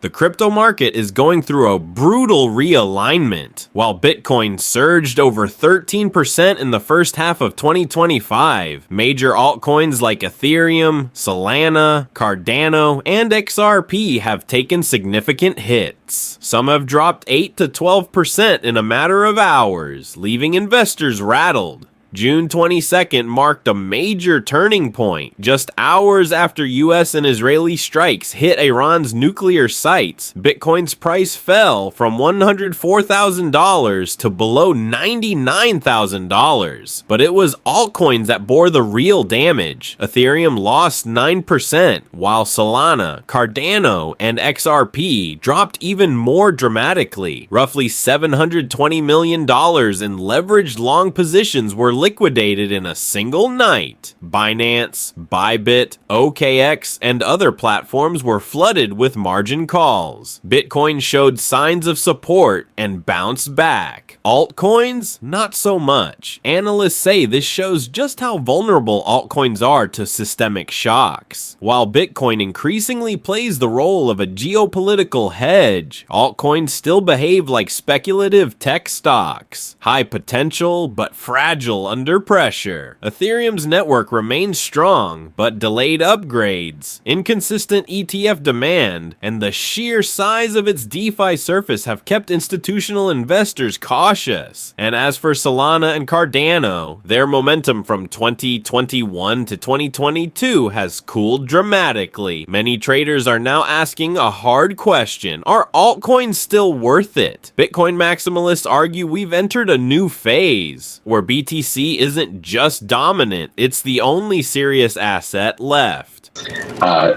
The crypto market is going through a brutal realignment. While Bitcoin surged over 13% in the first half of 2025, major altcoins like Ethereum, Solana, Cardano, and XRP have taken significant hits. Some have dropped 8 to 12% in a matter of hours, leaving investors rattled. June 22nd marked a major turning point. Just hours after US and Israeli strikes hit Iran's nuclear sites, Bitcoin's price fell from $104,000 to below $99,000. But it was altcoins that bore the real damage. Ethereum lost 9%, while Solana, Cardano, and XRP dropped even more dramatically. Roughly $720 million in leveraged long positions were liquidated in a single night. Binance, Bybit, OKX, and other platforms were flooded with margin calls. Bitcoin showed signs of support and bounced back. Altcoins? Not so much. Analysts say this shows just how vulnerable altcoins are to systemic shocks. While Bitcoin increasingly plays the role of a geopolitical hedge, altcoins still behave like speculative tech stocks. High potential, but fragile under pressure. Ethereum's network remains strong, but delayed upgrades, inconsistent ETF demand, and the sheer size of its DeFi surface have kept institutional investors cautious. And as for Solana and Cardano, their momentum from 2021 to 2022 has cooled dramatically. Many traders are now asking a hard question: are altcoins still worth it? Bitcoin maximalists argue we've entered a new phase, where BTC isn't just dominant, it's the only serious asset left.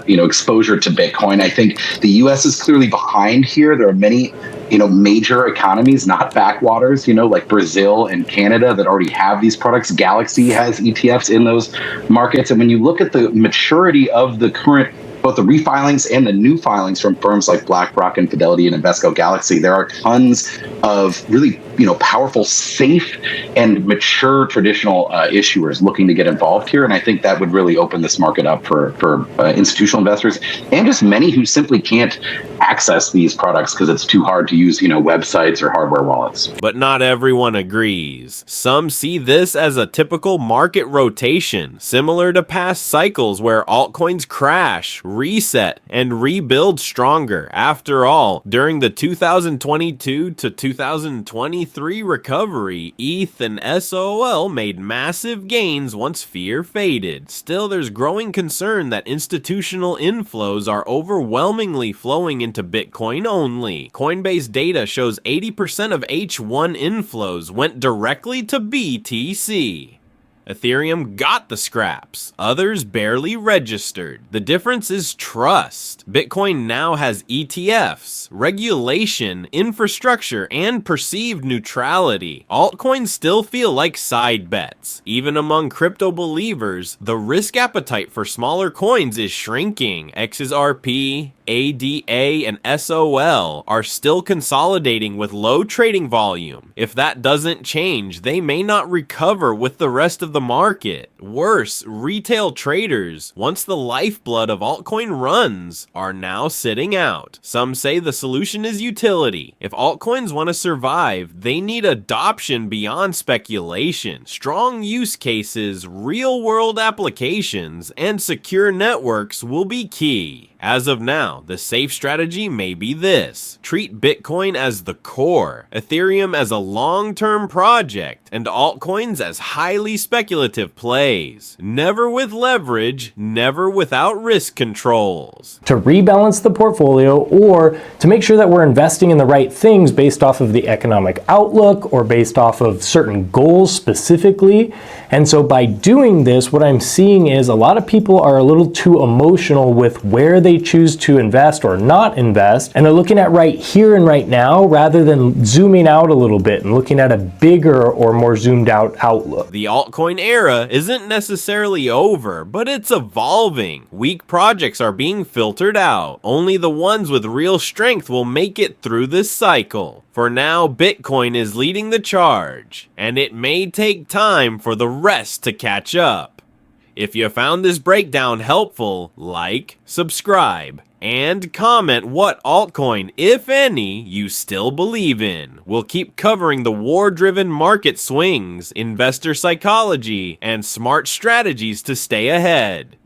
Exposure to Bitcoin. I think the US is clearly behind here. There are many, major economies, not backwaters, like Brazil and Canada, that already have these products. Galaxy has ETFs in those markets. And when you look at the maturity of the current, both the refilings and the new filings from firms like BlackRock and Fidelity and Invesco Galaxy, there are tons of really, powerful, safe, and mature traditional issuers looking to get involved here. And I think that would really open this market up for institutional investors and just many who simply can't access these products because it's too hard to use, websites or hardware wallets. But not everyone agrees. Some see this as a typical market rotation, similar to past cycles where altcoins crash, reset, and rebuild stronger. After all, during the 2022 to 2023 recovery, ETH and SOL made massive gains once fear faded. Still, there's growing concern that institutional inflows are overwhelmingly flowing into Bitcoin only. Coinbase data shows 80% of H1 inflows went directly to BTC. Ethereum got the scraps, others barely registered. The difference is trust. Bitcoin now has ETFs, regulation, infrastructure, and perceived neutrality. Altcoins still feel like side bets. Even among crypto believers, the risk appetite for smaller coins is shrinking. XRP, ADA, and SOL are still consolidating with low trading volume. If that doesn't change, they may not recover with the rest of the market. Worse, retail traders, once the lifeblood of altcoin runs, are now sitting out. Some say the solution is utility. If altcoins want to survive, they need adoption beyond speculation, strong use cases, real-world applications, and secure networks will be key. As of now, the safe strategy may be this: treat Bitcoin as the core, Ethereum as a long-term project, and altcoins as highly speculative plays. Never with leverage, never without risk controls. To rebalance the portfolio, or to make sure that we're investing in the right things based off of the economic outlook or based off of certain goals specifically. And so by doing this, what I'm seeing is a lot of people are a little too emotional with where they choose to invest or not invest, and they're looking at right here and right now rather than zooming out a little bit and looking at a bigger or more zoomed out outlook. The altcoin era isn't necessarily over, but it's evolving. Weak projects are being filtered out. Only the ones with real strength will make it through this cycle. For now, Bitcoin is leading the charge, and it may take time for the rest to catch up. If you found this breakdown helpful, like, subscribe, and comment what altcoin, if any, you still believe in. We'll keep covering the war-driven market swings, investor psychology, and smart strategies to stay ahead.